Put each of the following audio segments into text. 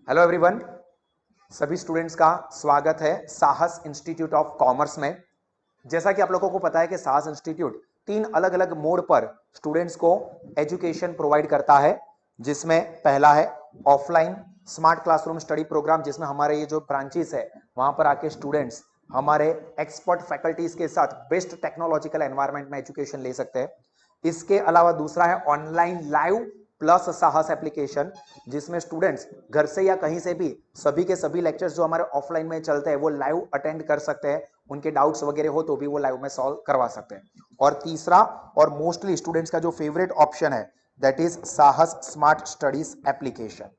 Hello everyone, सभी students का स्वागत है साहस इंस्टीट्यूट ऑफ कॉमर्स में। जैसा कि आप लोगों को पता है कि साहस इंस्टीट्यूट 3 अलग अलग मोड पर स्टूडेंट्स को एजुकेशन प्रोवाइड करता है, जिसमें पहला है offline smart classroom study program, जिसमें हमारे ये जो ब्रांचेस है वहां पर आके स्टूडेंट्स हमारे एक्सपर्ट फैकल्टीज के साथ बेस्ट टेक्नोलॉजिकल एनवायरनमेंट में एजुकेशन ले सकते हैं। इसके अलावा दूसरा है ऑनलाइन लाइव प्लस साहस एप्लीकेशन, जिसमें स्टूडेंट्स घर से या कहीं से भी सभी के सभी लेक्चर्स जो हमारे ऑफलाइन में चलते हैं वो लाइव अटेंड कर सकते हैं। उनके डाउट्स वगैरह हो तो भी वो लाइव में सॉल्व करवा सकते हैं। और तीसरा और मोस्टली स्टूडेंट्स का जो फेवरेट ऑप्शन है दैट इज साहस स्मार्ट स्टडीज एप्लीकेशन।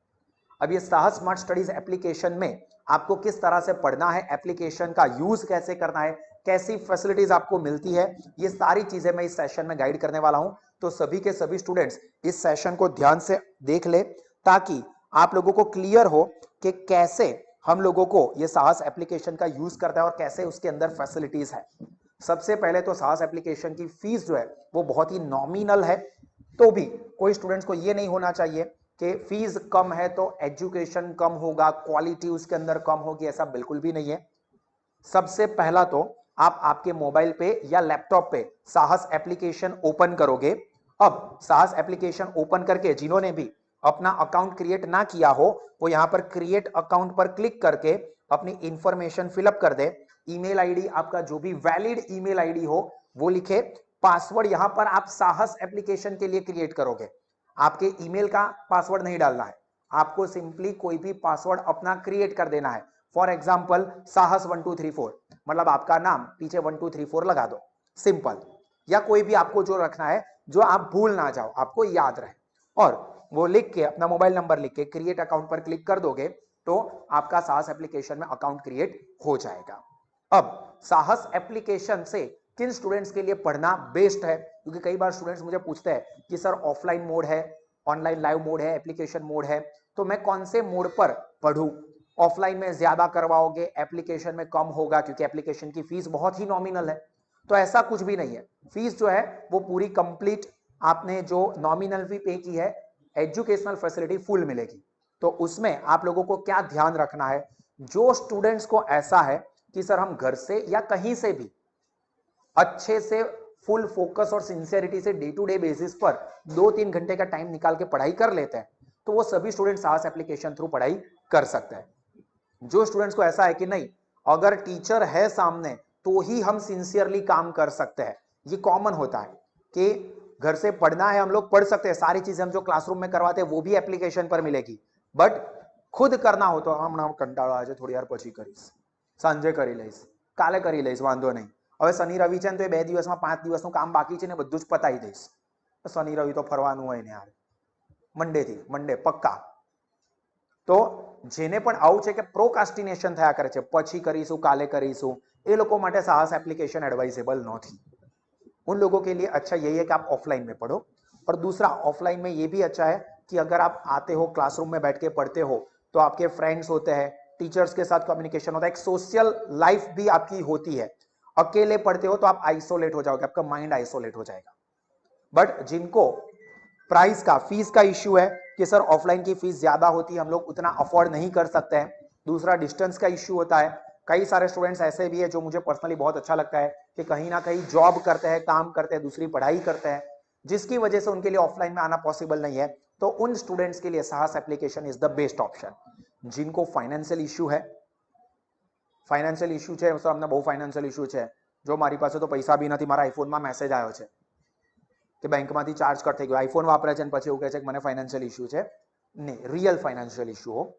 अब ये साहस स्मार्ट स्टडीज एप्लीकेशन में आपको किस तरह से पढ़ना है, एप्लीकेशन का यूज कैसे करना है, कैसी फैसिलिटीज आपको मिलती है, ये सारी चीजें मैं इस सेशन में गाइड करने वाला हूं। तो सभी के सभी स्टूडेंट्स इस सेशन को ध्यान से देख ले ताकि आप लोगों को क्लियर हो कि कैसे हम लोगों को ये साहस एप्लीकेशन का यूज करता है और कैसे उसके अंदर फैसिलिटीज है। सबसे पहले तो साहस एप्लीकेशन की फीस जो है वो बहुत ही नॉमिनल है, तो भी कोई स्टूडेंट्स को ये नहीं होना चाहिए कि फीस कम है तो एजुकेशन कम होगा, क्वालिटी उसके अंदर कम होगी, ऐसा बिल्कुल भी नहीं है। सबसे पहला तो आप आपके मोबाइल पे या लैपटॉप पे साहस एप्लीकेशन ओपन करोगे। अब साहस एप्लीकेशन ओपन करके जिन्होंने भी अपना अकाउंट क्रिएट ना किया हो वो यहां पर क्रिएट अकाउंट पर क्लिक करके अपनी इंफॉर्मेशन फिलअप कर दे। ईमेल आईडी आपका जो भी वैलिड ईमेल आईडी हो वो लिखे। पासवर्ड यहां पर आप साहस एप्लीकेशन के लिए क्रिएट करोगे, आपके ईमेल का पासवर्ड नहीं डालना है, आपको सिंपली कोई भी पासवर्ड अपना क्रिएट कर देना है। फॉर एग्जाम्पल साहस 1234, मतलब आपका नाम पीछे 1234 लगा दो, सिंपल। या कोई भी आपको जो रखना है जो आप भूल ना जाओ, आपको याद रहे, और वो लिख के अपना मोबाइल नंबर लिख के क्रिएट अकाउंट पर क्लिक कर दोगे तो आपका साहस एप्लीकेशन में अकाउंट क्रिएट हो जाएगा। अब साहस एप्लीकेशन से किन स्टूडेंट्स के लिए पढ़ना बेस्ट है, क्योंकि कई बार स्टूडेंट्स मुझे पूछते हैं कि सर ऑफलाइन मोड है, ऑनलाइन लाइव मोड है, एप्लीकेशन मोड है, तो मैं कौन से मोड पर पढ़ूं? ऑफलाइन में ज्यादा करवाओगे, एप्लीकेशन में कम होगा, क्योंकि एप्लीकेशन की फीस बहुत ही नॉमिनल है। तो ऐसा कुछ भी नहीं है, फीस जो है वो पूरी कंप्लीट, आपने जो नॉमिनल फी पे की है एजुकेशनल फैसिलिटी फुल मिलेगी। तो उसमें आप लोगों को क्या ध्यान रखना है, जो स्टूडेंट्स को ऐसा है कि सर हम घर से या कहीं से भी अच्छे से फुल फोकस और सिंसियरिटी से डे टू डे बेसिस पर 2-3 घंटे का टाइम निकाल के पढ़ाई कर लेते हैं, तो वो सभी स्टूडेंट साहस एप्लीकेशन थ्रू पढ़ाई कर सकते हैं। जो स्टूडेंट्स को ऐसा है कि नहीं, अगर टीचर है सामने तो ही हम सिंसियरली काम कर सकते हैं, ये कॉमन होता है कि घर से पढ़ना है, हम लोग पढ़ सकते हैं, सारी चीजें हम जो क्लासरूम में करवाते हैं वो भी एप्लीकेशन पर मिलेगी, बट खुद करना हो तो हम कंटाळो आज थोड़ी यार પછી કરીશ, સાંજે કરી લઈશ, કાલે કરી લઈશ, વાંધો નહીં, હવે શનિ રવિ છે ને તો એ 2 દિવસમાં 5 દિવસનું કામ બાકી છે ને બધું જ પતાઈ દઈશ, શનિ રવિ તો ફરવાનું હોય ને યાર, મંડે પક્કા। તો જેને પણ આવું છે કે પ્રોકાસ્ટિનેશન થયા કરે છે, પછી કરીશું, કાલે કરીશું, એ લોકો માટે સાહસ એપ્લીકેશન એડવાइजेबल નથી। उन लोगों के लिए अच्छा यही है कि आप ऑफलाइन में पढ़ो। और दूसरा, ऑफलाइन में ये भी अच्छा है कि अगर आप आते हो क्लासरूम में बैठ के पढ़ते हो तो आपके फ्रेंड्स होते हैं, टीचर्स के साथ कम्युनिकेशन होता है, एक सोशल लाइफ भी आपकी होती है। अकेले पढ़ते हो तो आप आइसोलेट हो जाओगे, आपका माइंड आइसोलेट हो जाएगा। बट जिनको प्राइस का, फीस का इश्यू है कि सर ऑफलाइन की फीस ज्यादा होती है, हम लोग उतना अफोर्ड नहीं कर सकते हैं, दूसरा डिस्टेंस का इश्यू होता है। कई सारे स्टूडेंट्स ऐसे भी है जो मुझे पर्सनली बहुत अच्छा लगता है कि कहीं ना कहीं जॉब करते हैं, काम करते हैं, दूसरी पढ़ाई करते हैं, जिसकी वजह से उनके लिए ऑफलाइन में आना पॉसिबल नहीं है। तो उन स्टूडेंट्स के लिए साहस application is the best option. जिनको फाइनेंशियल इश्यू है, फाइनेंशियल इश्यू है, सर हमने बहुत फाइनेंशियल इश्यू है, जो મારી પાસે તો પૈસા બી નથી, મારા આઈફોનમાં મેસેજ આવ્યો છે કે બેંકમાંથી ચાર્જ કટ થઈ ગયો, આઈફોન વાપરે છે અને પછી એવું કહે છે કે મને ફાઇનાન્शियल इश्यू है, नहीं, रियल फाइनेंशियल इश्यू हो।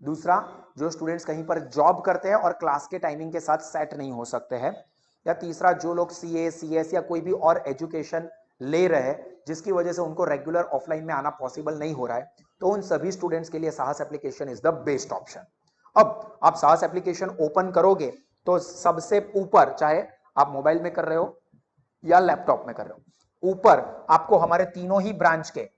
दूसरा, जो स्टूडेंट्स कहीं पर जॉब करते हैं और क्लास के टाइमिंग के साथ सेट नहीं हो सकते हैं। या तीसरा, जो लोग सीए, सीएस या कोई भी और एजुकेशन ले रहे हैं जिसकी वजह से उनको रेगुलर ऑफलाइन में आना पॉसिबल नहीं हो रहा है, तो उन सभी स्टूडेंट्स के लिए साहस application is the best option. अब आप साहस एप्लीकेशन ओपन करोगे तो सबसे ऊपर, चाहे आप मोबाइल में कर रहे हो या लैपटॉप में कर रहे हो, ऊपर आपको हमारे तीनों ही ब्रांच के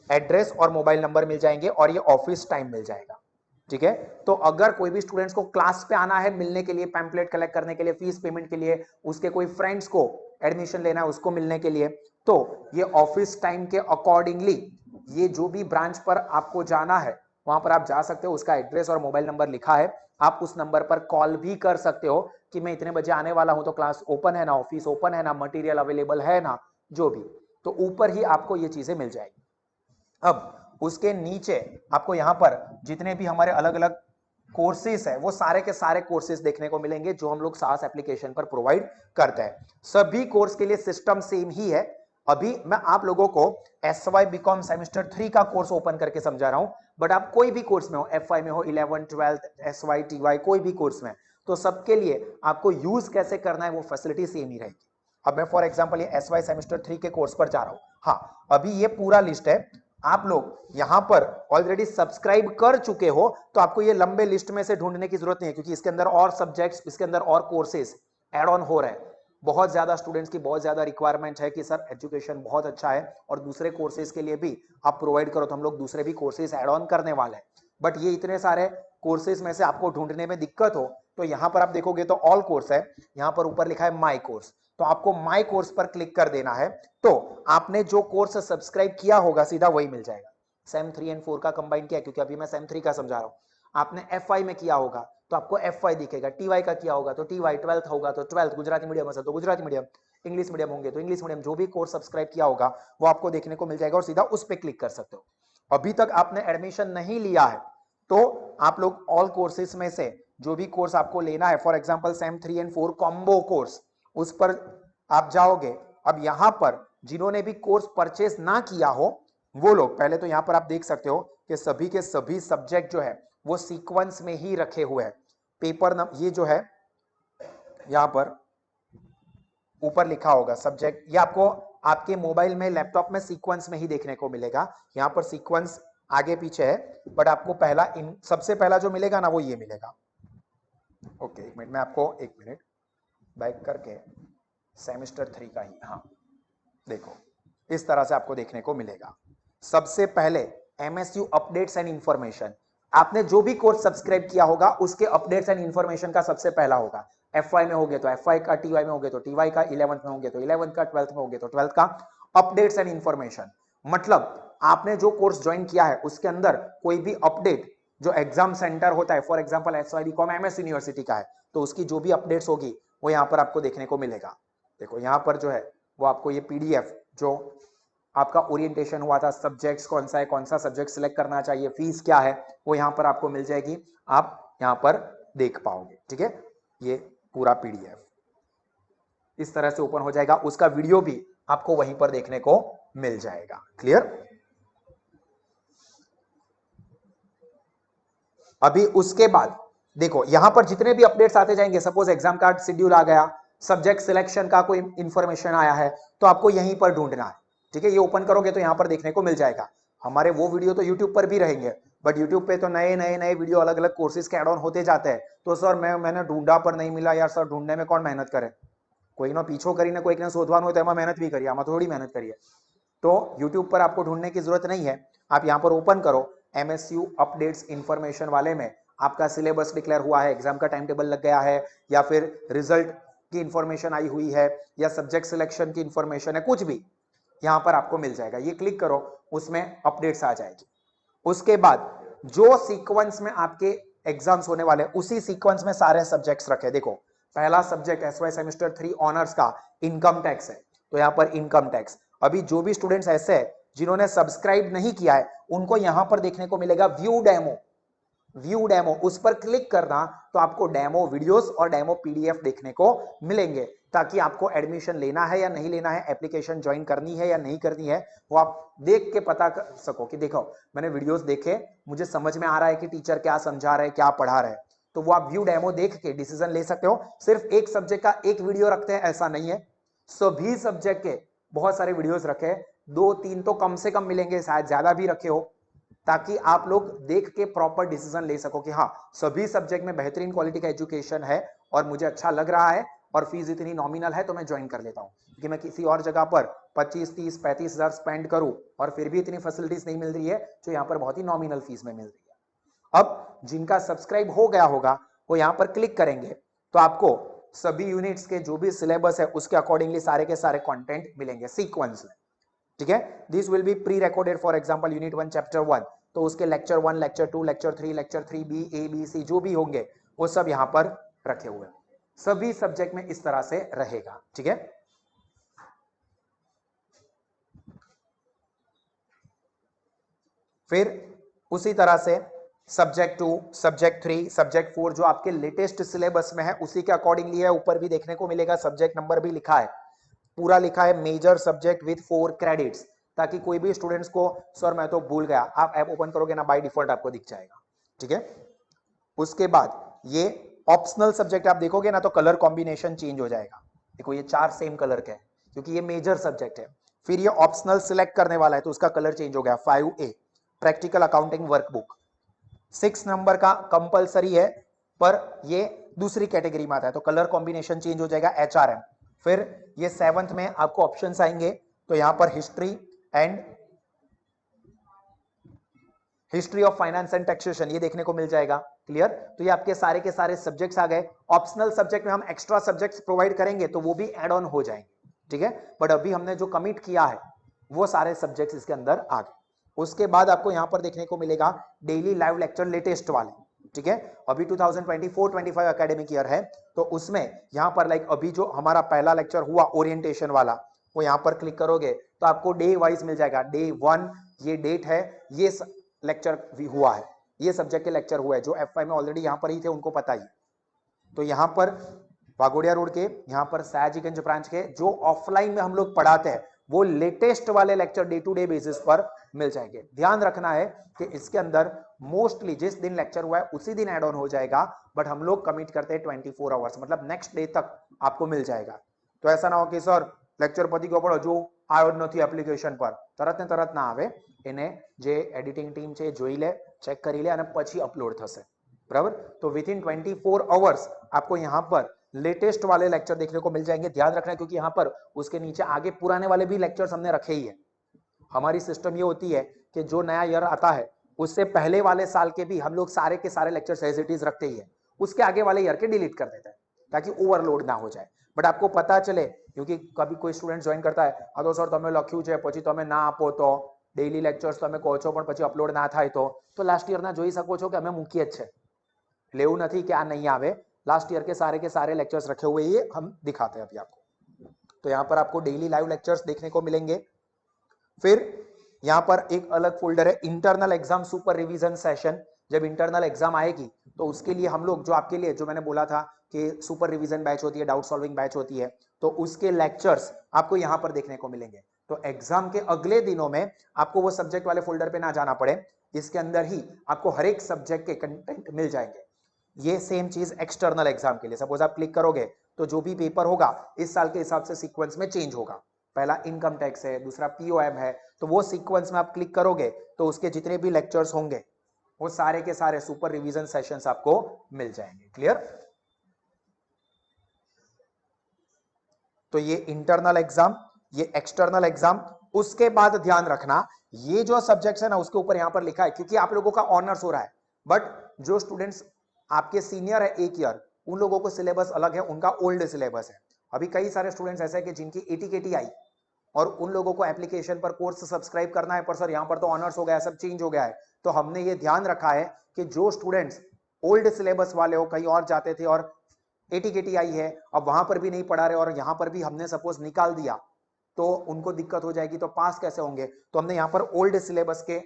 एड्रेस और मोबाइल नंबर मिल जाएंगे और ये ऑफिस टाइम मिल जाएगा। ठीक है, तो अगर कोई भी स्टूडेंट्स को क्लास पे आना है, मिलने के लिए, पैम्पलेट कलेक्ट करने के लिए, फीस पेमेंट के लिए, उसके कोई फ्रेंड्स को एडमिशन लेना है उसको मिलने के लिए, तो ये ऑफिस टाइम के अकॉर्डिंगली ये जो भी ब्रांच पर आपको जाना है वहां पर आप जा सकते हो, उसका एड्रेस और मोबाइल नंबर लिखा है, आप उस नंबर पर कॉल भी कर सकते हो कि मैं इतने बजे आने वाला हूं, तो क्लास ओपन है ना, ऑफिस ओपन है ना, मटेरियल अवेलेबल है ना, जो भी, तो ऊपर ही आपको ये चीजें मिल जाएगी। अब उसके नीचे आपको यहां पर जितने भी हमारे अलग अलग कोर्सेस है वो सारे के सारे कोर्सेस देखने को मिलेंगे जो हम लोग सास एप्लीकेशन पर प्रोवाइड करते हैं। सभी कोर्स के लिए सिस्टम सेम ही है। अभी मैं आप लोगों को एसवाई बीकॉम सेमेस्टर 3 का कोर्स ओपन करके समझा रहा हूं, बट आप कोई भी कोर्स में हो, एफवाई में हो, 11 12 एसवाई टीवाई कोई भी कोर्स में, तो सबके लिए आपको यूज कैसे करना है वो फैसिलिटी सेम ही रहेगी। अब मैं फॉर एग्जांपल ये एसवाई सेमेस्टर 3 के कोर्स पर जा रहा हूं। हाँ, अभी ये पूरा लिस्ट है, आप लोग यहां पर ऑलरेडी सब्सक्राइब कर चुके हो तो आपको ये लंबे लिस्ट में से ढूंढने की जरूरत नहीं है, क्योंकि इसके अंदर और सब्जेक्ट्स, इसके अंदर और कोर्सेज ऐड ऑन हो रहे हैं। बहुत ज्यादा स्टूडेंट्स की बहुत ज्यादा रिक्वायरमेंट है कि सर एजुकेशन बहुत अच्छा है और दूसरे कोर्सेज के लिए भी आप प्रोवाइड करो, तो हम लोग दूसरे भी कोर्सेज ऐड ऑन करने वाले हैं। बट ये इतने सारे कोर्सेज में से आपको ढूंढने में दिक्कत हो तो यहां पर आप देखोगे तो ऑल कोर्स है, यहां पर ऊपर लिखा है माई कोर्स, तो आपको माई कोर्स पर क्लिक कर देना है, तो आपने जो कोर्स सब्सक्राइब किया होगा सीधा वही मिल जाएगा। सेम 3 एंड 4 का कंबाइन किया, क्योंकि अभी मैं सेम 3 का समझा रहा हूं। आपने एफआई में किया होगा तो आपको एफआई दिखेगा, टीवाई का किया होगा तो टीवाई, 12th होगा तो 12th, गुजराती मीडियम है तो गुजराती मीडियम, इंग्लिश मीडियम होंगे तो इंग्लिश मीडियम, जो भी कोर्स सब्सक्राइब किया होगा वो आपको देखने को मिल जाएगा और सीधा उस पर क्लिक कर सकते हो। अभी तक आपने एडमिशन नहीं लिया है तो आप लोग ऑल कोर्सेज में से जो भी कोर्स आपको लेना है, for example same 3 and 4 combo course, उस पर आप जाओगे। अब यहां पर जिन्होंने भी कोर्स परचेस ना किया हो वो लोग, पहले तो यहां पर आप देख सकते हो कि सभी के सभी सब्जेक्ट जो है वो सीक्वेंस में ही रखे हुए हैं। पेपर ये जो है यहां पर ऊपर लिखा होगा सब्जेक्ट, ये आपको आपके मोबाइल में, लैपटॉप में सीक्वेंस में ही देखने को मिलेगा। यहां पर सीक्वेंस आगे पीछे है, बट आपको पहला सबसे पहला जो मिलेगा ना वो ये मिलेगा। ओके, एक मिनट, मैं आपको एक मिनट बैक करके सेमेस्टर 3 का ही, हाँ देखो इस तरह से आपको देखने को मिलेगा। सबसे पहले एमएसयू अपडेट्स एंड इंफॉर्मेशन, आपने जो भी कोर्स सब्सक्राइब किया होगा उसके अपडेट्स एंड इंफॉर्मेशन का सबसे पहला होगा। एफवाई में होगे तो एफवाई का, टीवाई में होगे तो टीवाई का, 11th में होंगे तो 11th का, 12th में होगे तो 12th का अपडेट्स एंड इंफॉर्मेशन। मतलब आपने जो कोर्स ज्वाइन किया है उसके अंदर कोई भी अपडेट, जो एग्जाम सेंटर होता है, for example SY BCom MS university का है, तो उसकी जो भी अपडेट्स होगी वो यहां पर आपको देखने को मिलेगा। देखो यहां पर जो है वो आपको ये पीडीएफ, जो आपका ओरिएंटेशन हुआ था, सब्जेक्ट्स कौन सा है, कौन सा सब्जेक्ट सिलेक्ट करना चाहिए, फीस क्या है, वो यहां पर आपको मिल जाएगी, आप यहां पर देख पाओगे। ठीक है, ये पूरा पीडीएफ इस तरह से ओपन हो जाएगा, उसका वीडियो भी आपको वहीं पर देखने को मिल जाएगा। क्लियर? अभी उसके बाद देखो यहां पर जितने भी अपडेट्स आते जाएंगे, सपोज एग्जाम का शेड्यूल आ गया, सब्जेक्ट सिलेक्शन का कोई इंफॉर्मेशन आया है, तो आपको यहीं पर ढूंढना है। ठीक है, ये ओपन करोगे तो यहां पर देखने को मिल जाएगा। हमारे वो वीडियो तो यूट्यूब पर भी रहेंगे, बट यूट्यूब पे तो नए नए नए वीडियो अलग अलग कोर्सेज के एड ऑन होते जाते हैं। तो सर मैंने ढूंढा पर नहीं मिला, यार सर ढूंढने में कौन मेहनत करे, कोई ना पीछो करीने कोई शोधवान हो तो मेहनत भी करिए, थोड़ी मेहनत करिए। तो यूट्यूब पर आपको ढूंढने की जरूरत नहीं है, आप यहाँ पर ओपन करो एमएसयू अपडेट्स इंफॉर्मेशन वाले में, आपका सिलेबस डिक्लेयर हुआ है, एग्जाम का टाइम टेबल लग गया है, या फिर रिजल्ट की इंफॉर्मेशन आई हुई है, या सब्जेक्ट सिलेक्शन की इंफॉर्मेशन है, कुछ भी यहां पर आपको मिल जाएगा। ये क्लिक करो, उसमें अपडेट्स आ जाएगी। उसके बाद जो सीक्वेंस में आपके एग्जाम्स होने वाले उसी सीक्वेंस में सारे सब्जेक्ट्स रखे। देखो पहला सब्जेक्ट एसवाई सेमेस्टर 3 ऑनर्स का इनकम टैक्स है, तो यहां पर इनकम टैक्स। अभी जो भी स्टूडेंट्स ऐसे हैं जिन्होंने सब्सक्राइब नहीं किया है उनको यहां पर देखने को मिलेगा व्यू डेमो, व्यू डेमो, उस पर क्लिक करना तो आपको डेमो वीडियोस और डेमो पीडीएफ देखने को मिलेंगे, ताकि आपको एडमिशन लेना है या नहीं लेना है, एप्लीकेशन ज्वाइन करनी है या नहीं करनी है, वो आप देख के पता कर सको कि देखो मैंने वीडियोस देखे, मुझे समझ में आ रहा है कि टीचर क्या समझा रहे हैं, क्या पढ़ा रहे हैं, तो वो आप व्यू डेमो देख के डिसीजन ले सकते हो। सिर्फ एक सब्जेक्ट का एक वीडियो रखते हैं ऐसा नहीं है, सभी सब्जेक्ट के बहुत सारे वीडियोस रखे, 2-3 तो कम से कम मिलेंगे, शायद ज्यादा भी रखे हो, ताकि आप लोग देख के प्रॉपर डिसीजन ले सको कि हाँ सभी सब्जेक्ट में बेहतरीन क्वालिटी का एजुकेशन है और मुझे अच्छा लग रहा है और फीस इतनी नॉमिनल है तो मैं ज्वाइन कर लेता हूँ, क्योंकि मैं किसी और जगह पर 25, 30, 35 हजार स्पेंड करूं और फिर भी इतनी फैसिलिटीज नहीं मिल रही है जो यहाँ पर बहुत ही नॉमिनल फीस में मिल रही है। अब जिनका सब्सक्राइब हो गया होगा वो यहाँ पर क्लिक करेंगे तो आपको सभी यूनिट्स के जो भी सिलेबस है उसके अकॉर्डिंगली सारे के सारे कंटेंट मिलेंगे सीक्वेंस में। ठीक है, this will be pre recorded, for example unit 1 chapter 1, तो उसके lecture 1, lecture 2, lecture 3, lecture 3B, A, B, C जो भी होंगे वो सब यहाँ पर रखे हुए हैं। सभी सब्जेक्ट में इस तरह से रहेगा, ठीक है। फिर उसी तरह से सब्जेक्ट 2, सब्जेक्ट 3, सब्जेक्ट 4 जो आपके लेटेस्ट सिलेबस में है उसी के अकॉर्डिंगली है। ऊपर भी देखने को मिलेगा सब्जेक्ट नंबर भी लिखा है, पूरा लिखा है मेजर सब्जेक्ट विद 4 क्रेडिट्स, ताकि कोई भी स्टूडेंट्स को सर मैं तो भूल गया, आप ऐप ओपन करोगे ना बाय डिफॉल्ट आपको दिख जाएगा, ठीक है। उसके बाद ये ऑप्शनल सब्जेक्ट आप देखोगे ना तो कलर कॉम्बिनेशन चेंज हो जाएगा। देखो ये 4 सेम कलर के हैं क्योंकि ये मेजर सब्जेक्ट है। फिर ये ऑप्शनल सिलेक्ट करने वाला है तो उसका कलर चेंज हो गया 5A practical accounting workbook. 6 number का कंपलसरी है पर ये दूसरी कैटेगरी में आता है तो कलर कॉम्बिनेशन चेंज हो जाएगा HRM। फिर ये 7th में आपको ऑप्शंस आएंगे तो यहां पर history of finance and taxation ये देखने को मिल जाएगा। क्लियर। तो ये आपके सारे के सारे सब्जेक्ट्स आ गए। ऑप्शनल सब्जेक्ट में हम एक्स्ट्रा सब्जेक्ट्स प्रोवाइड करेंगे तो वो भी एड ऑन हो जाएंगे, ठीक है। बट अभी हमने जो कमिट किया है वो सारे सब्जेक्ट्स इसके अंदर आ गए। उसके बाद आपको यहां पर देखने को मिलेगा डेली लाइव लेक्चर लेटेस्ट वाले, ठीक है। अभी 2024-25 एकेडमिक ईयर है तो उसमें यहां पर लाइक अभी जो हमारा पहला लेक्चर हुआ ओरिएंटेशन वाला वो यहां पर क्लिक करोगे तो आपको डे वाइज मिल जाएगा। डे 1 ये डेट है, ये लेक्चर भी हुआ है, ये सब्जेक्ट के लेक्चर हुआ है। जो F5 में ऑलरेडी यहां पर ही थे उनको पता ही। तो यहां पर वाघोडिया रोड के यहां पर सयाजीगंज ब्रांच के जो ऑफलाइन में हम लोग पढ़ाते हैं वो लेटेस्ट वाले lecture day to day basis पर मिल जाएंगे। ध्यान रखना है कि इसके अंदर मोस्टली जिस दिन लेक्चर हुआ है उसी दिन ऐड ऑन हो जाएगा, बट हम लोग कमिट करते हैं 24 आवर्स, मतलब नेक्स्ट डे तक आपको मिल जाएगा। तो ऐसा ना हो कि सर लेक्चर पति को पढ़ो जो आयो નથી એપ્લિકેશન પર તરત ને તરત ના આવે, એને જે એડિટિંગ ટીમ છે જોઈ લે, ચેક કરી લે અને પછી અપલોડ થશે, बराबर। तो विद इन 24 आवर्स आपको यहाँ पर लेटेस्ट वाले लेक्चर देखने को मिल जाएंगे। ध्यान रखना है क्योंकि यहाँ पर उसके नीचे आगे पुराने वाले भी लेक्चर्स हमने रखे ही है। हमारी सिस्टम ये होती है कि जो नया ईयर आता है उससे पहले वाले साल के भी हम लोग सारे के सारे लेक्चर्स एज इट इज रखते ही है, उसके आगे वाले ईयर के डिलीट कर देते हैं ताकि ओवरलोड ना हो जाए। बट आपको पता चले क्योंकि कभी कोई स्टूडेंट ज्वाइन करता है आ तो सर તમે લખ્યું છે પછી તમે ના આપો તો ડેઈલી લેક્ચર્स તમે કહો છો પણ પછી અપલોડ ના થાય તો લાસ્ટ યર ના જોઈ શકો છો કે અમે મૂકીએ જ છે, લેવું નથી कि आ नहीं आवे। लास्ट ईयर के सारे लेक्चर्स रखे हुए ये हम दिखाते हैं अभी आपको। तो यहाँ पर आपको डेली लाइव लेक्चर्स देखने को मिलेंगे। फिर यहाँ पर एक अलग फोल्डर है internal exam super revision session. जब इंटरनल एग्जाम आएगी तो उसके लिए हम लोग जो आपके लिए जो मैंने बोला था कि सुपर रिवीजन बैच होती है, डाउट सॉल्विंग बैच होती है, तो उसके लेक्चर्स आपको यहाँ पर देखने को मिलेंगे। तो एग्जाम के अगले दिनों में आपको वो सब्जेक्ट वाले फोल्डर पे ना जाना पड़े, इसके अंदर ही आपको हर एक सब्जेक्ट के कंटेंट मिल जाएंगे। ये सेम चीज एक्सटर्नल एग्जाम के लिए, सपोज आप क्लिक करोगे तो जो भी पेपर होगा इस साल के हिसाब से सीक्वेंस में चेंज होगा। पहला इनकम टैक्स है, दूसरा POM है, तो वो सीक्वेंस में आप क्लिक करोगे तो उसके जितने भी लेक्चर्स होंगे वो सारे के सारे सुपर रिवीजन सेशंस आपको मिल जाएंगे। क्लियर। तो ये इंटरनल एग्जाम, ये एक्सटर्नल एग्जाम। उसके बाद ध्यान रखना ये जो सब्जेक्ट्स है ना उसके ऊपर यहां पर लिखा है क्योंकि आप लोगों का ऑनर्स हो रहा है, बट जो स्टूडेंट्स आपके सीनियर है एक ईयर उन लोगों को सिलेबस अलग है, उनका ओल्ड सिलेबस है। अभी कई सारे स्टूडेंट्स ऐसे हैं कि जिनकी ATKT आई और उन लोगों को एप्लीकेशन पर कोर्स सब्सक्राइब करना है, पर सर यहाँ पर तो ऑनर्स हो गया, सब चेंज हो गया है। तो हमने ये ध्यान रखा है कि जो स्टूडेंट्स ओल्ड सिलेबस वाले हो, कहीं और जाते थे और ATKT आई है अब वहां पर भी नहीं पढ़ा रहे और यहाँ पर भी हमने सपोज निकाल दिया तो उनको दिक्कत हो जाएगी, तो पास कैसे होंगे। तो हमने यहाँ पर ओल्ड सिलेबस के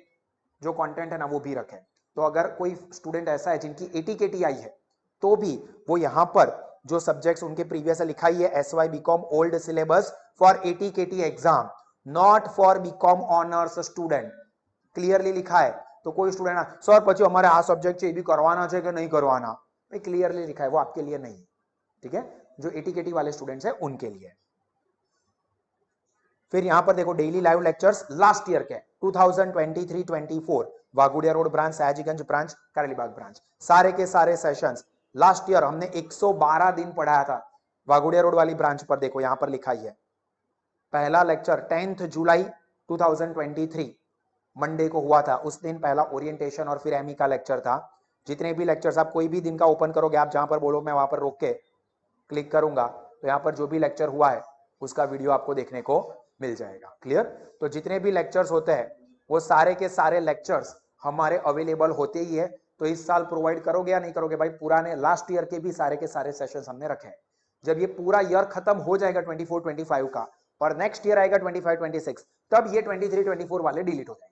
जो कंटेंट है ना वो भी रखे। तो अगर कोई स्टूडेंट ऐसा है जिनकी ATKT आई है तो भी वो यहाँ पर जो सब्जेक्ट्स उनके प्रीवियस लिखा ही है SY BCom old syllabus for ATKT exam, not for BCom honours student, clearly लिखा है। तो कोई स्टूडेंट सर પછી અમારે આ સબ્जेक्ट છે એ भी करवाना છે कि नहीं करवाना, भाई क्लियरली लिखा है वो आपके लिए नहीं, ठीक है। जो ATKT वाले स्टूडेंट्स हैं उनके लिए। फिर यहां पर देखो daily live lectures last year के 2023-24 Waghodia road branch, Sayajiganj branch, Karelibaug branch, सारे के सारे सेशंस लास्ट ईयर हमने 112 दिन पढ़ाया था। वाघोडिया रोड वाली ब्रांच पर देखो यहां पर लिखा ही है पहला लेक्चर 10 जुलाई 2023 मंडे को हुआ था, उस दिन पहला ओरिएंटेशन और फिर ME का लेक्चर था। जितने भी लेक्चर्स आप कोई भी दिन का ओपन करोगे, आप जहां पर बोलो मैं वहां पर रोक के क्लिक करूंगा तो यहां पर जो भी लेक्चर हुआ है उसका वीडियो आपको देखने को मिल जाएगा। क्लियर। तो जितने भी लेक्चर्स होते हैं वो सारे के सारे लेक्चर्स हमारे अवेलेबल होते ही है। तो इस साल प्रोवाइड करोगे या नहीं करोगे भाई? पुराने लास्ट ईयर के भी सारे के सारे सेशंस हमने रखे हैं। जब ये पूरा ईयर खत्म हो जाएगा 24-25 का और नेक्स्ट ईयर आएगा 25-26, तब ये 23-24 वाले डिलीट हो जाएंगे।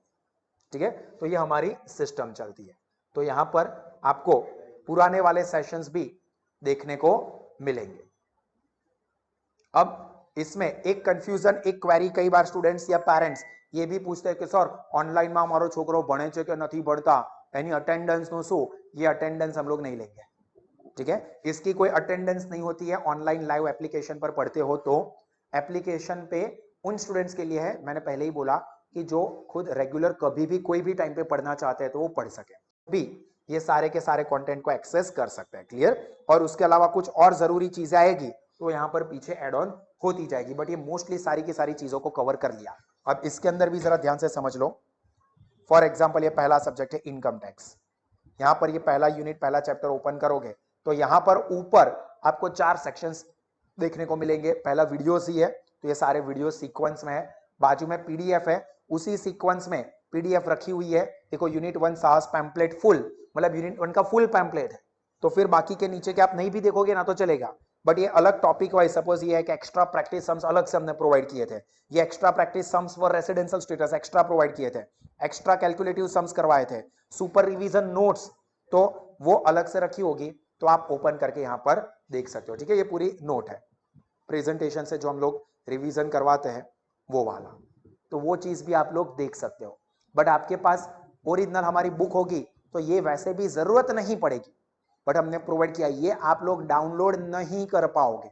ठीक है, तो ये हमारी सिस्टम चलती है। तो यहां पर आपको पुराने वाले सेशंस भी देखने को मिलेंगे। अब इसमें एक कंफ्यूजन, एक क्वेरी कई बार स्टूडेंट्स या पेरेंट्स ये भी पूछते हैं कि सर ऑनलाइन में हमारो छोकरो भणे छे के नहीं भणता, एनी अटेंडेंस नो शो? ये अटेंडेंस हम लोग नहीं लेंगे। ठीक है, इसकी कोई अटेंडेंस नहीं होती है। ऑनलाइन लाइव एप्लीकेशन पर पढ़ते हो तो एप्लीकेशन पे उन स्टूडेंट्स के लिए है, मैंने पहले ही बोला कि जो खुद रेगुलर कभी भी कोई भी टाइम पे पढ़ना चाहते हैं तो वो पढ़ सके, भी ये सारे के सारे कंटेंट को एक्सेस कर सकते हैं। क्लियर? और उसके अलावा कुछ और जरूरी चीजें आएगी तो यहाँ पर पीछे एड ऑन होती जाएगी, बट ये मोस्टली सारी की सारी चीजों को कवर कर लिया। अब इसके अंदर भी जरा ध्यान से समझ लो। फॉर एग्जाम्पल ये पहला सब्जेक्ट है इनकम टैक्स। यहाँ पर ये पहला यूनिट, पहला चैप्टर ओपन करोगे तो यहाँ पर ऊपर आपको 4 सेक्शंस देखने को मिलेंगे। पहला वीडियोस ही है, तो ये सारे वीडियो सीक्वेंस में है। बाजू में पीडीएफ है, उसी सीक्वेंस में पीडीएफ रखी हुई है। देखो यूनिट 1 साहस पैम्पलेट फुल, मतलब यूनिट 1 का फुल पैम्पलेट है। तो फिर बाकी के नीचे के आप नहीं भी देखोगे ना तो चलेगा, बट ये अलग टॉपिक वाइज। सपोज ये है कि एक्स्ट्रा प्रैक्टिस सम्स अलग से हमने प्रोवाइड किए थे। ये extra practice sums for residential status extra provide किए थे, एक्स्ट्रा कैलकुलेटिव सम्स करवाए थे, सुपर रिवीजन नोट्स तो वो अलग से रखी होगी, तो आप ओपन करके यहाँ पर देख सकते हो। ठीक है, ये पूरी नोट है प्रेजेंटेशन से जो हम लोग रिवीजन करवाते हैं वो वाला, तो वो चीज भी आप लोग देख सकते हो। बट आपके पास ओरिजिनल हमारी बुक होगी तो ये वैसे भी जरूरत नहीं पड़ेगी, बट हमने प्रोवाइड किया, ये आप लोग डाउनलोड नहीं कर पाओगे।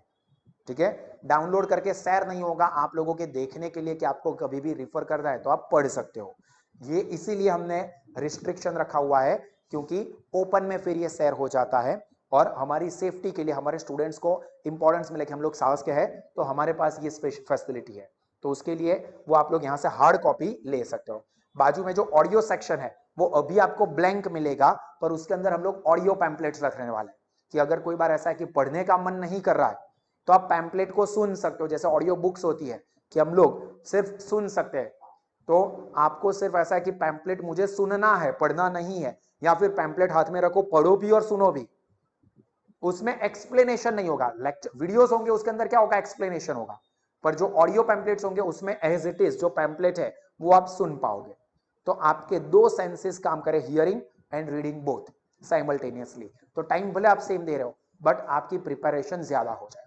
ठीक है, डाउनलोड करके शेयर नहीं होगा आप लोगों के देखने के लिए कि आपको कभी भी रिफर करना है तो आप पढ़ सकते हो। ये इसीलिए हमने रिस्ट्रिक्शन रखा हुआ है, क्योंकि ओपन में फिर ये शेयर हो जाता है और हमारी सेफ्टी के लिए, हमारे स्टूडेंट्स को इंपॉर्टेंस मिले कि हम लोग साहस के हैं तो हमारे पास ये फैसिलिटी है, तो उसके लिए वो आप लोग यहाँ से हार्ड कॉपी ले सकते हो। बाजू में जो ऑडियो सेक्शन है वो अभी आपको ब्लैंक मिलेगा, पर उसके अंदर हम लोग ऑडियो पैम्पलेट्स रखने वाले हैं कि अगर कोई बार ऐसा है कि पढ़ने का मन नहीं कर रहा है तो आप पैम्पलेट को सुन सकते हो। जैसे ऑडियो बुक्स होती है कि हम लोग सिर्फ सुन सकते हैं, तो आपको सिर्फ ऐसा है कि पैम्पलेट मुझे सुनना है, पढ़ना नहीं है, या फिर पैम्पलेट हाथ में रखो, पढ़ो भी और सुनो भी। उसमें एक्सप्लेनेशन नहीं होगा। लेक्चर वीडियोस होंगे उसके अंदर क्या होगा, एक्सप्लेनेशन होगा, पर जो ऑडियो पैम्पलेट्स होंगे उसमें एज इट इज जो पैम्पलेट है वो आप सुन पाओगे। तो आपके 2 सेंसेस काम करें, hearing and reading both simultaneously. तो टाइम भले आप सेम दे रहे हो बट आपकी प्रिपरेशन ज्यादा हो जाए।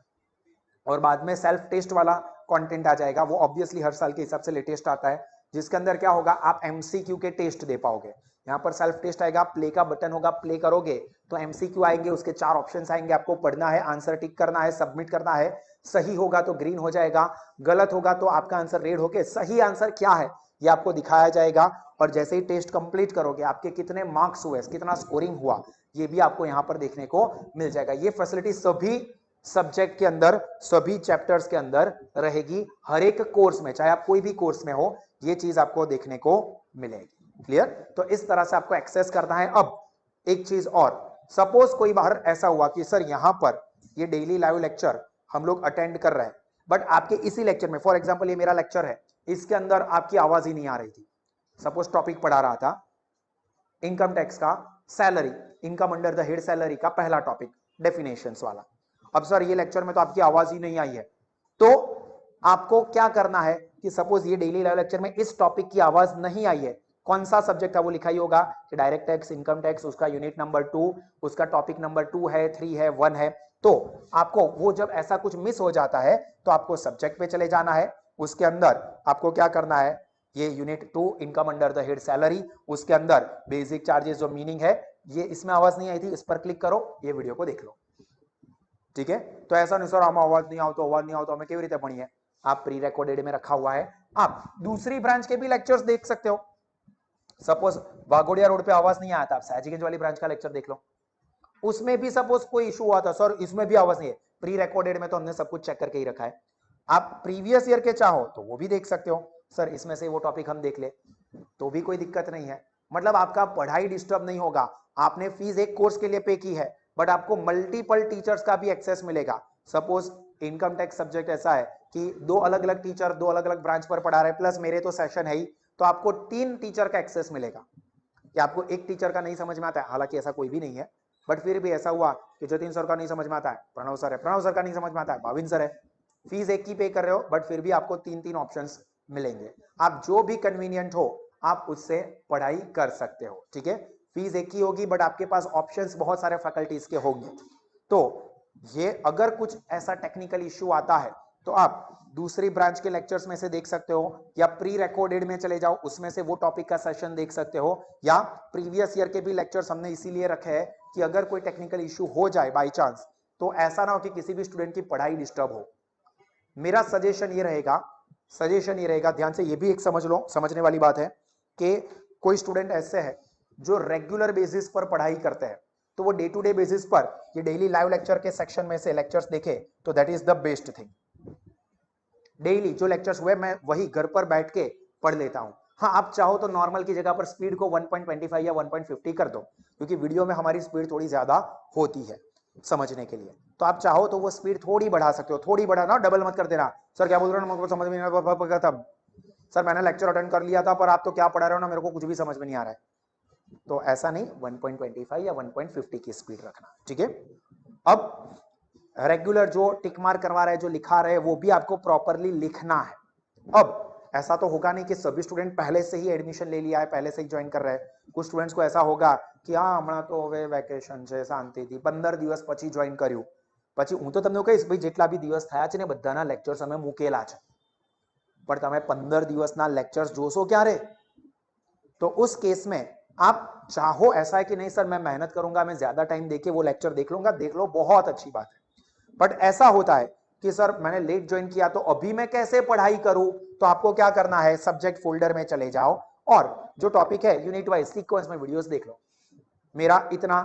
और बाद में सेल्फ टेस्ट वाला कंटेंट आ जाएगा, वो ऑब्वियसली हर साल के हिसाब से लेटेस्ट आता है, जिसके अंदर क्या होगा, आप एमसीक्यू के टेस्ट दे पाओगे। यहाँ पर सेल्फ टेस्ट आएगा, प्ले का बटन होगा, प्ले करोगे तो एमसीक्यू आएंगे, उसके 4 ऑप्शंस आएंगे, आपको पढ़ना है, आंसर टिक करना है, सबमिट करना है। सही होगा तो ग्रीन हो जाएगा, गलत होगा तो आपका आंसर रेड होके सही आंसर क्या है ये आपको दिखाया जाएगा। और जैसे ही टेस्ट कंप्लीट करोगे आपके कितने मार्क्स हुए, कितना स्कोरिंग हुआ, ये भी आपको यहाँ पर देखने को मिल जाएगा। ये फैसिलिटी सभी सब्जेक्ट के अंदर, सभी चैप्टर्स के अंदर रहेगी, हर एक कोर्स में, चाहे आप कोई भी कोर्स में हो, ये चीज आपको देखने को मिलेगी। क्लियर? तो इस तरह से आपको एक्सेस करना है। अब एक चीज और, सपोज कोई बाहर ऐसा हुआ कि सर यहाँ पर ये डेली लाइव लेक्चर हम लोग अटेंड कर रहे हैं, बट आपके इसी लेक्चर में, फॉर एग्जाम्पल ये मेरा लेक्चर है, इसके अंदर आपकी आवाज ही नहीं आ रही थी। सपोज टॉपिक पढ़ा रहा था इनकम टैक्स का, salary, income under the head salary का पहला टॉपिक, डेफिनेशंस वाला। अब सर ये लेक्चर में तो आपकी आवाज ही नहीं आई है, तो आपको क्या करना है कि सपोज ये डेली लाइव लेक्चर में इस टॉपिक की आवाज नहीं आई है, कौन सा सब्जेक्ट है वो लिखा ही होगा कि डायरेक्ट टैक्स, इनकम टैक्स, उसका यूनिट नंबर 2, उसका टॉपिक नंबर 2 है, 3 है, 1 है। तो आपको वो जब ऐसा कुछ मिस हो जाता है तो आपको सब्जेक्ट पे चले जाना है, उसके अंदर आपको क्या करना है, ये unit 2 income under the head salary, उसके अंदर बेसिक चार्जेस जो मीनिंग है, ये इसमें आवाज नहीं आई थी, इस पर क्लिक करो, ये वीडियो को देख लो। ठीक है, तो ऐसा नहीं सर आमा आवाज नहीं आओ तो आवाज नहीं आओ तो हमें केवी रीते भणीए, आप प्री रिकॉर्डेड में रखा हुआ है, आप दूसरी ब्रांच के भी लेक्चर्स देख सकते हो। सपोज वाघोडिया रोड पे आवाज नहीं आया था, आप सयाजीगंज वाली ब्रांच का लेक्चर देख लो, उसमें भी सपोज कोई इशू हुआ था, सर इसमें भी आवाज नहीं है, प्री रिकॉर्डेड में तो हमने सब कुछ चेक करके ही रखा है। आप प्रीवियस ईयर के चाहो तो वो भी देख सकते हो, सर इसमें से वो टॉपिक हम देख ले, तो भी कोई दिक्कत नहीं है। मतलब आपका पढ़ाई डिस्टर्ब नहीं होगा। आपने फीस एक कोर्स के लिए पे की है, बट आपको मल्टीपल टीचर्स का भी एक्सेस मिलेगा। सपोज इनकम टैक्स सब्जेक्ट ऐसा है कि 2 अलग अलग टीचर 2 अलग अलग ब्रांच पर पढ़ा रहे, प्लस मेरे तो सेशन है ही, तो आपको 3 टीचर का एक्सेस मिलेगा। कि आपको एक टीचर का नहीं समझ में आता है, हालांकि ऐसा कोई भी नहीं है, बट फिर भी ऐसा हुआ कि जतिन सर का नहीं समझ में आता है, प्रणव सर है, प्रणव सर का नहीं समझ में आता है, भाविन सर है, फीस एक की पे कर रहे हो, बट फिर भी आपको 3 ऑप्शंस मिलेंगे। आप जो भी कन्वीनियंट हो आप उससे पढ़ाई कर सकते हो, ठीक है। फीस एक ही होगी बट आपके पास ऑप्शंस बहुत सारे फैकल्टीज के होंगे। तो ये अगर कुछ ऐसा टेक्निकल इश्यू आता है तो आप दूसरी ब्रांच के लेक्चर्स में से देख सकते हो, या प्री रिकॉर्डेड में चले जाओ, उसमें से वो टॉपिक का सेशन देख सकते हो, या प्रीवियस ईयर के भी लेक्चर्स हमने इसीलिए रखे हैं कि अगर कोई टेक्निकल इश्यू हो जाए बाई चांस, तो ऐसा ना हो कि किसी भी स्टूडेंट की पढ़ाई डिस्टर्ब हो। मेरा सजेशन ये रहेगा, ध्यान से ये भी एक समझ लो, समझने वाली बात है कि कोई स्टूडेंट ऐसे है जो रेगुलर बेसिस पर पढ़ाई करते हैं, तो वो डे टू डे बेसिस पर ये डेली लाइव लेक्चर के सेक्शन में से लेक्चर्स देखे तो that is the best thing. Daily जो लेक्चर्स हुए मैं वही घर पर बैठ के पढ़ लेता हूं। हाँ, आप चाहो तो नॉर्मल की जगह पर स्पीड को 1.25 या 1.50 कर दो, क्योंकि वीडियो में हमारी स्पीड थोड़ी ज्यादा होती है समझने के लिए, तो आप चाहो तो वो स्पीड थोड़ी बढ़ा सकते हो, थोड़ी बढ़ाना, डबल मत कर देना। सर क्या बोल रहे हो, मुझको समझ में नहीं आ रहा था, सर मैंने लेक्चर अटेंड कर लिया था पर आप तो क्या पढ़ा रहे हो ना, मेरे को कुछ भी समझ में नहीं आ रहा है। तो ऐसा नहीं, 1.25 या 1.50 की स्पीड रखना, ठीक है। अब रेगुलर जो टिक मार्क करवा रहे हैं, जो लिखा रहे हैं, वो भी आपको प्रॉपरली लिखना है। अब ऐसा तो होगा नहीं कि सभी स्टूडेंट पहले से ही एडमिशन ले लिया है, पहले से ही ज्वाइन कर रहे हैं। कुछ स्टूडेंट्स को ऐसा होगा कि हाँ हमारा तो હવે વેકેશન છે, શાંતિ થી 15 દિવસ પછી જોઈન કર્યું, પછી હું તો તમને કહીશ ભાઈ જેટલા બી દિવસ થયા છે ને બધાના લેક્ચર્સ અમે મૂકેલા છે, પણ તમે 15 દિવસના લેક્ચર્સ જોશો ક્યારે? तो उस केस में आप चाहो ऐसा है कि नहीं सर मैं मेहनत करूंगा, मैं ज्यादा टाइम देके वो लेक्चर देख लूंगा, देख लो, बहुत अच्छी बात है। बट ऐसा होता है कि सर मैंने लेट ज्वाइन किया तो अभी मैं कैसे पढ़ाई करूं, तो आपको क्या करना है, सब्जेक्ट फोल्डर में चले जाओ और जो टॉपिक है यूनिट वाइज सीक्वेंस में वीडियोस देख लो। मेरा इतना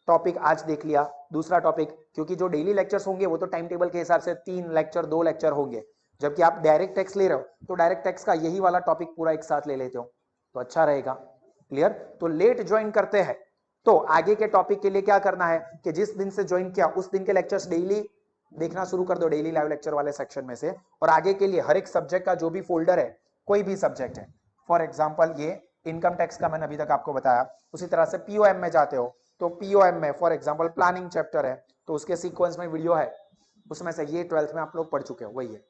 टॉपिक आज देख लिया, दूसरा टॉपिक, क्योंकि जो डेली लेक्चर्स होंगे वो तो टाइम टेबल के हिसाब से 3 लेक्चर 2 लेक्चर होंगे, जबकि आप डायरेक्ट टेक्स्ट ले रहे हो तो डायरेक्ट टेक्स्ट का यही वाला टॉपिक पूरा एक साथ ले लेते हो तो अच्छा रहेगा। क्लियर? तो लेट ज्वाइन करते हैं तो आगे के टॉपिक के लिए क्या करना है कि जिस दिन से ज्वाइन किया उस दिन के लेक्चर्स डेली देखना शुरू कर दो, डेली लाइव लेक्चर वाले सेक्शन में से, और आगे के लिए हर एक सब्जेक्ट का जो भी फोल्डर है, कोई भी सब्जेक्ट है, फॉर एग्जांपल ये इनकम टैक्स का मैंने अभी तक आपको बताया, उसी तरह से पीओएम में जाते हो तो पीओएम में फॉर एग्जांपल प्लानिंग चैप्टर है तो उसके सीक्वेंस में वीडियो है, उसमें से ये 12th में आप लोग पढ़ चुके हो वही है,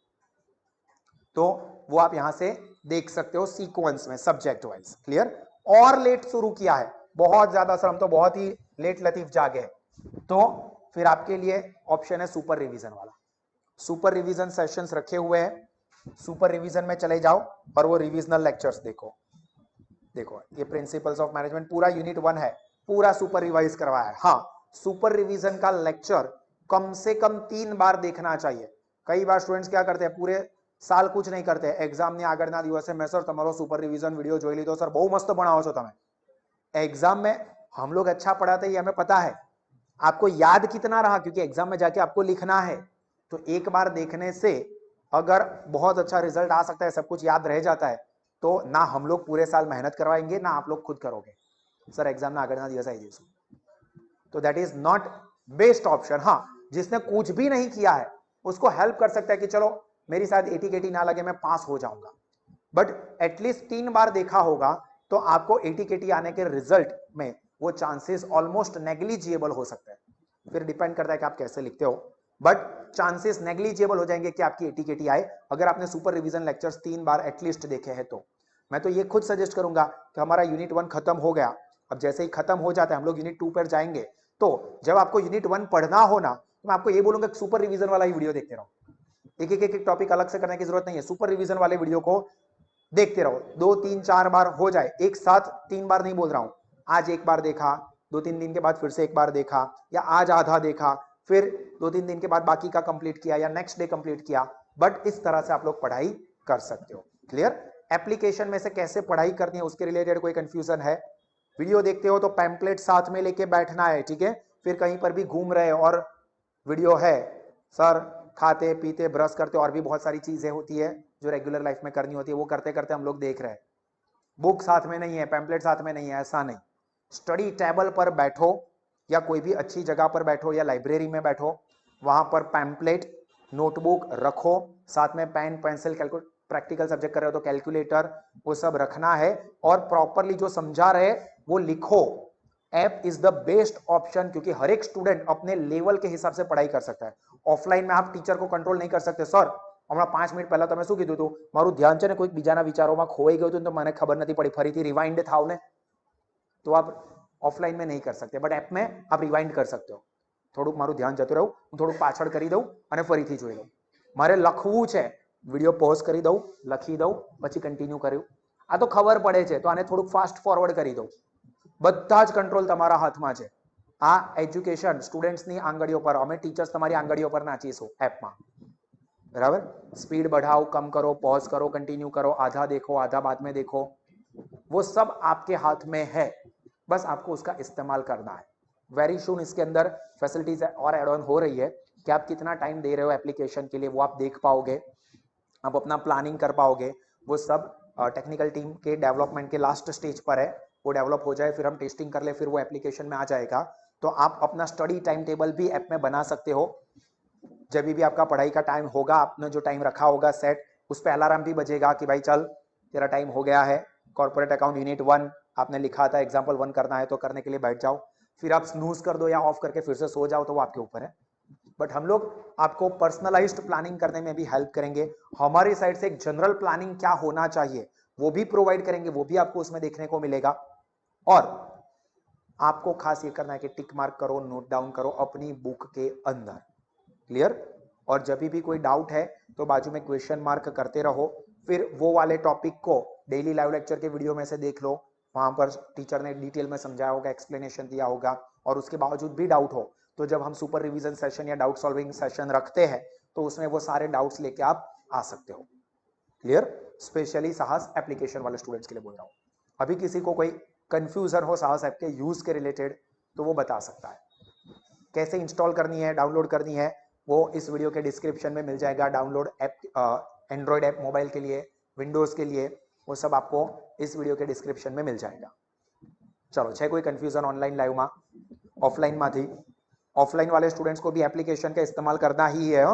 तो वो आप यहां से देख सकते हो सीक्वेंस में सब्जेक्ट वाइज। क्लियर? और लेट शुरू किया है, बहुत ज्यादा सर हम तो बहुत ही लेट लतीफ जागे, तो फिर आपके लिए ऑप्शन है सुपर रिवीजन वाला। सुपर रिवीजन सेशंस रखे हुए हैं, सुपर रिवीजन में चले जाओ और वो रिविजनल लेक्चर्स देखो। देखो ये प्रिंसिपल्स ऑफ मैनेजमेंट पूरा यूनिट 1 है, पूरा सुपर रिवाइज करवाया है। हाँ, सुपर रिवीजन का लेक्चर कम से कम 3 बार देखना चाहिए। कई बार स्टूडेंट्स क्या करते हैं, पूरे साल कुछ नहीं करते, एग्जाम ने આગળના દિવસે मैं सर તમારો सुपर रिवीजन वीडियो જોઈ લીધો સર, બહુ મસ્ત ભણાવો છો તમે। एग्जाम में हम लोग अच्छा पढ़ाते हैं, हमें पता है, आपको याद कितना रहा, क्योंकि एग्जाम में जाके आपको लिखना है, तो एक बार देखने से अगर बहुत अच्छा रिजल्ट आ सकता है, सब कुछ याद रह जाता है, तो ना हम लोग पूरे साल मेहनत करवाएंगे ना आप लोग खुद करोगे, सर एग्जाम में આગળના દિવસે આવી જઈશું, तो that is not best option. हाँ, जिसने कुछ भी नहीं किया है उसको हेल्प कर सकता है कि चलो मेरी शायद 80 केटी ना लगे, मैं पास हो जाऊंगा, बट एटलीस्ट 3 बार देखा होगा तो आपको 80 केटी आने के रिजल्ट में वो चांसेस ऑलमोस्ट नेग्लिजिबल हो सकते हैं। फिर डिपेंड करता है कि आप कैसे लिखते हो, बट चांसेस नेग्लिजिबल हो जाएंगे कि आपकी 80 केटी आए अगर आपने सुपर रिवीजन लेक्चर्स 3 बार एटलीस्ट देखे हैं। तो मैं तो ये खुद सजेस्ट करूंगा कि हमारा यूनिट 1 खत्म हो गया, अब जैसे ही खत्म हो जाता है हम लोग यूनिट 2 पर जाएंगे, तो जब आपको यूनिट 1 पढ़ना हो ना, तो मैं आपको ये बोलूंगा कि सुपर रिवीजन वाला ही वीडियो देखते रहो, एक टॉपिक अलग से करने की जरूरत नहीं है, सुपर रिवीजन वाले वीडियो को देखते रहो, 2 3 4 बार हो जाए, एक साथ 3 बार नहीं बोल रहा हूं, आज एक बार देखा, 2-3 दिन के बाद फिर से एक बार देखा, या आज आधा देखा, फिर 2-3 दिन के बाद बाकी का कंप्लीट किया, या नेक्स्ट डे कंप्लीट किया, बट इस तरह से आप लोग पढ़ाई कर सकते हो। क्लियर? एप्लीकेशन में से कैसे पढ़ाई करनी है उसके रिलेटेड कोई कंफ्यूजन है, वीडियो देखते हो तो पैम्पलेट साथ में लेके बैठना है, ठीक है? फिर कहीं पर भी घूम रहे और वीडियो है, सर खाते पीते ब्रश करते और भी बहुत सारी चीजें होती है जो रेगुलर लाइफ में करनी होती है, वो करते करते हम लोग देख रहे हैं, बुक साथ में नहीं है, पैम्पलेट साथ में नहीं है, ऐसा नहीं। स्टडी टेबल पर बैठो या कोई भी अच्छी जगह पर बैठो या लाइब्रेरी में बैठो, वहां पर पैम्पलेट नोटबुक रखो, साथ में पेन पेंसिल, प्रैक्टिकल सब्जेक्ट कर रहे हो तो कैलकुलेटर, वो सब रखना है, और प्रॉपरली जो समझा रहे वो लिखो। App is the best option, क्योंकि हर एक स्टूडेंट अपने लेवल के हिसाब से पढ़ाई कर सकता है। ऑफलाइन में आप टीचर को कंट्रोल नहीं कर सकते। सर हमણાં 5 મિનિટ પહેલા તમે શું કીધું હતું, મારું ધ્યાન છે ને કોઈક બીજાના વિચારોમાં ખોવાઈ ગયું હતું તો મને ખબર નથી પડી, ફરીથી રિવાઇન્ડ થાવ ને, તો આપ ઓફલાइन में नहीं कर सकते, बट ऐप में आप रिवाइंड कर सकते हो। થોડુંક મારું ધ્યાન જતું રહ્યું, હું થોડુંક પાછળ કરી દઉં અને ફરીથી જોઈ લઉં। મારે લખવું છે, વિડીયો પોઝ કરી દઉં, લખી દઉં, પછી કન્ટિન્યુ કર્યું। આ તો ખબર પડે છે તો આને થોડુંક ફાસ્ટ ફોરવર્ડ કરી દઉં। બધા જ કંટ્રોલ તમારા હાથમાં છે। આ એજ્યુકેશન સ્ટુડન્ટ્સની આંગળીઓ પર, અમે ટીચર્સ તમારી આંગળીઓ પર નાચીશું એપમાં, बराबर। स्पीड बढ़ाओ, कम करो, पॉज करो, कंटिन्यू करो, आधा देखो, आधा बाद में देखो, वो सब आपके हाथ में है, बस आपको उसका इस्तेमाल करना है। वेरी सून इसके अंदर फैसिलिटीज और एड ऑन हो रही है कि आप कितना टाइम दे रहे हो एप्लीकेशन के लिए वो आप देख पाओगे, आप अपना प्लानिंग कर पाओगे। वो सब टेक्निकल टीम के डेवलपमेंट के लास्ट स्टेज पर है, वो डेवलप हो जाए, फिर हम टेस्टिंग कर ले, फिर वो एप्लीकेशन में आ जाएगा। तो आप अपना स्टडी टाइम टेबल भी ऐप में बना सकते हो। जब भी आपका पढ़ाई का टाइम होगा, आपने जो टाइम रखा होगा सेट, उस पर अलार्म भी बजेगा कि भाई चल तेरा टाइम हो गया है, कॉर्पोरेट अकाउंट यूनिट 1 आपने लिखा था, एग्जाम्पल 1 करना है तो करने के लिए बैठ जाओ। फिर आप स्नूज कर दो या ऑफ करके फिर से सो जाओ, तो वो आपके ऊपर है। बट हम लोग आपको पर्सनलाइज्ड प्लानिंग करने में भी हेल्प करेंगे। हमारी साइड से एक जनरल प्लानिंग क्या होना चाहिए वो भी प्रोवाइड करेंगे, वो भी आपको उसमें देखने को मिलेगा। और आपको खास ये करना है कि टिक मार्क करो, नोट डाउन करो अपनी बुक के अंदर। क्लियर? और जब भी कोई डाउट है तो बाजू में क्वेश्चन मार्क करते रहो। फिर वो वाले टॉपिक को डेली लाइव लेक्चर के वीडियो में से देख लो, वहां पर टीचर ने डिटेल में समझाया होगा, एक्सप्लेनेशन दिया होगा। और उसके बावजूद भी डाउट हो तो जब हम सुपर रिवीजन सेशन या डाउट सॉल्विंग सेशन रखते हैं तो उसमें वो सारे डाउट्स लेके आप आ सकते हो। क्लियर? स्पेशली साहस एप्लीकेशन वाले स्टूडेंट्स के लिए बोल रहा हूँ। अभी किसी को कोई कंफ्यूजन हो साहस ऐप के यूज के रिलेटेड तो वो बता सकता है। कैसे इंस्टॉल करनी है, डाउनलोड करनी है, वो इस वीडियो के डिस्क्रिप्शन में मिल जाएगा। Download app, Android app mobile के लिए, विंडोज के लिए, वो सब आपको इस वीडियो के डिस्क्रिप्शन में मिल जाएगा। चलो, છે કોઈ કન્ફ્યુઝન ઓનલાइन लाइव में? ऑफलाइन में थी, ऑफलाइन वाले स्टूडेंट्स को भी एप्लीकेशन का इस्तेमाल करना ही है।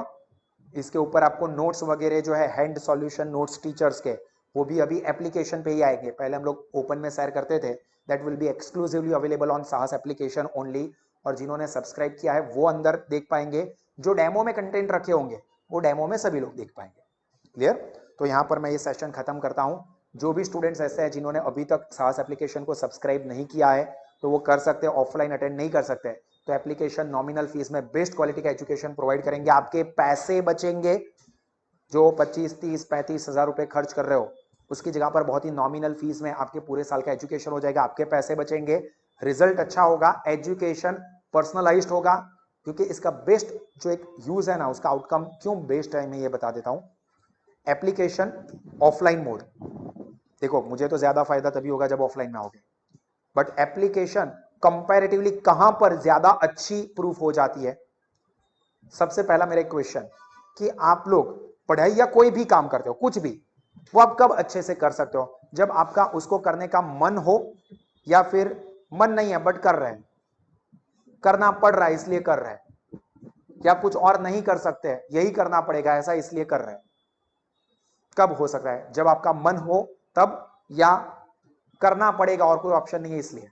इसके ऊपर आपको नोट्स वगैरह जो है हैंड सॉल्यूशन नोट्स टीचर्स के, वो भी अभी एप्लीकेशन पे ही आएंगे। पहले हम लोग ओपन में शेयर करते थे, that will be exclusively available on साहस एप्लीकेशन ओनली। और जिन्होंने सब्सक्राइब किया है वो अंदर देख पाएंगे, जो डेमो में कंटेंट रखे होंगे वो डेमो में सभी लोग देख पाएंगे। क्लियर? तो यहाँ पर मैं ये सेशन खत्म करता हूँ। जो भी स्टूडेंट्स ऐसे हैं जिन्होंने अभी तक साहस एप्लीकेशन को सब्सक्राइब नहीं किया है तो वो कर सकते हैं। ऑफलाइन अटेंड नहीं कर सकते तो एप्लीकेशन नॉमिनल फीस में बेस्ट क्वालिटी का एजुकेशन प्रोवाइड करेंगे। आपके पैसे बचेंगे, जो 25, 30, 35 हजार रुपए खर्च कर रहे हो उसकी जगह पर बहुत ही नॉमिनल फीस में आपके पूरे साल का एजुकेशन हो जाएगा। आपके पैसे बचेंगे, रिजल्ट अच्छा होगा, एजुकेशन पर्सनलाइज्ड होगा। क्योंकि इसका बेस्ट जो एक यूज है ना, उसका आउटकम क्यों बेस्ट है मैं ये बता देता हूं। एप्लीकेशन ऑफलाइन मोड, देखो मुझे तो ज्यादा फायदा तभी होगा जब ऑफलाइन में आओगे, बट एप्लीकेशन कंपैरेटिवली कहां पर ज्यादा अच्छी प्रूफ हो जाती है। सबसे पहला मेरा क्वेश्चन कि आप लोग पढ़ाई या कोई भी काम करते हो, कुछ भी, वो आप कब अच्छे से कर सकते हो? जब आपका उसको करने का मन हो, या फिर मन नहीं है बट कर रहे हैं, करना पड़ रहा है इसलिए कर रहे हैं, या कुछ और नहीं कर सकते यही करना पड़ेगा ऐसा इसलिए कर रहे हैं। कब हो सकता है? जब आपका मन हो तब, या करना पड़ेगा और कोई ऑप्शन नहीं है इसलिए?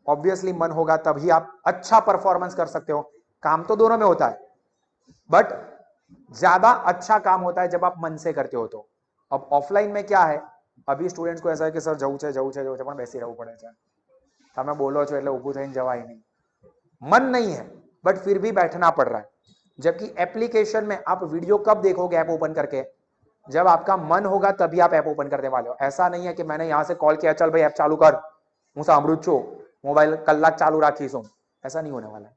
ऑब्वियसली मन होगा तभी आप अच्छा परफॉर्मेंस कर सकते हो। काम तो दोनों में होता है, बट ज्यादा अच्छा काम होता है जब आप मन से करते हो। तो अब ऑफलाइन में क्या है, अभी स्टूडेंट्स को ऐसा है कि सर जવું છે પણ બેસી રહેવું પડે છે, તમે બોલો છો એટલે ઊભું થઈને જવાય નહીં, मन नहीं है बट फिर भी बैठना पड़ रहा है। जबकि एप्लीकेशन में आप वीडियो कब देखोगे ऐप ओपन करके? जब आपका मन होगा तभी आप ऐप ओपन करने वाले हो। ऐसा नहीं है कि मैंने यहां से कॉल किया, चल भाई ऐप चालू कर, હું સાંભળું છું, मोबाइल कलाक चालू રાખીશું, ऐसा नहीं होने वाला है।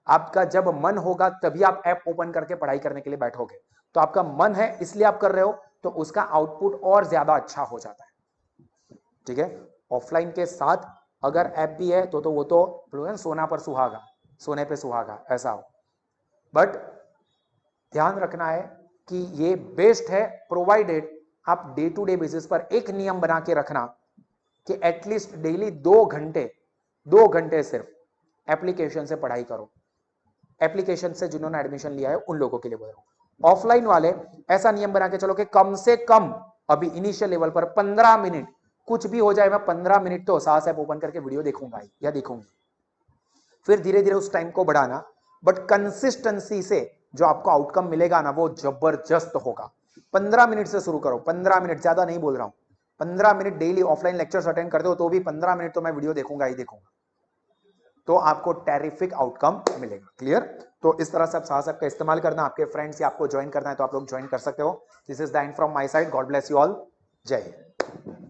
आपका जब मन होगा तभी आप ऐप ओपन करके पढ़ाई करने के लिए बैठोगे। तो आपका मन है इसलिए आप कर रहे हो, तो उसका आउटपुट और ज्यादा अच्छा हो जाता है। ठीक है? ऑफलाइन के साथ अगर ऐप भी है तो वो तो सोना पर सुहागा, सोने पे सुहागा ऐसा हो। बट ध्यान रखना है कि ये बेस्ट है, प्रोवाइडेड आप डे टू डे बेसिस पर एक नियम बना के रखना कि एटलीस्ट डेली 2 घंटे सिर्फ एप्लीकेशन से पढ़ाई करो। एप्लीकेशन से जिन्होंने एडमिशन लिया है उन लोगों के लिए बोल रहा हूं। ऑफलाइन वाले ऐसा नियम बना के चलो कि कम से कम अभी इनिशियल लेवल पर 15 मिनट कुछ भी हो जाए मैं 15 मिनट तो साहस ऐप ओपन करके वीडियो देखूंगा ही या देखूंगी। फिर धीरे धीरे उस टाइम को बढ़ाना, बट कंसिस्टेंसी से जो आपको आउटकम मिलेगा ना वो जबरदस्त होगा। 15 मिनट से शुरू करो, 15 मिनट, ज्यादा नहीं बोल रहा हूं। 15 minute daily offline lectures attend करते हो तो भी 15 मिनट तो मैं वीडियो देखूंगा ही देखूंगा, तो आपको टेरिफिक आउटकम मिलेगा। क्लियर? तो इस तरह से आप साहस ऐप का इस्तेमाल करना। आपके फ्रेंड्स या आपको ज्वाइन करना है तो आप लोग ज्वाइन कर सकते हो। This is the end from my side. God bless you all. जय हिंद।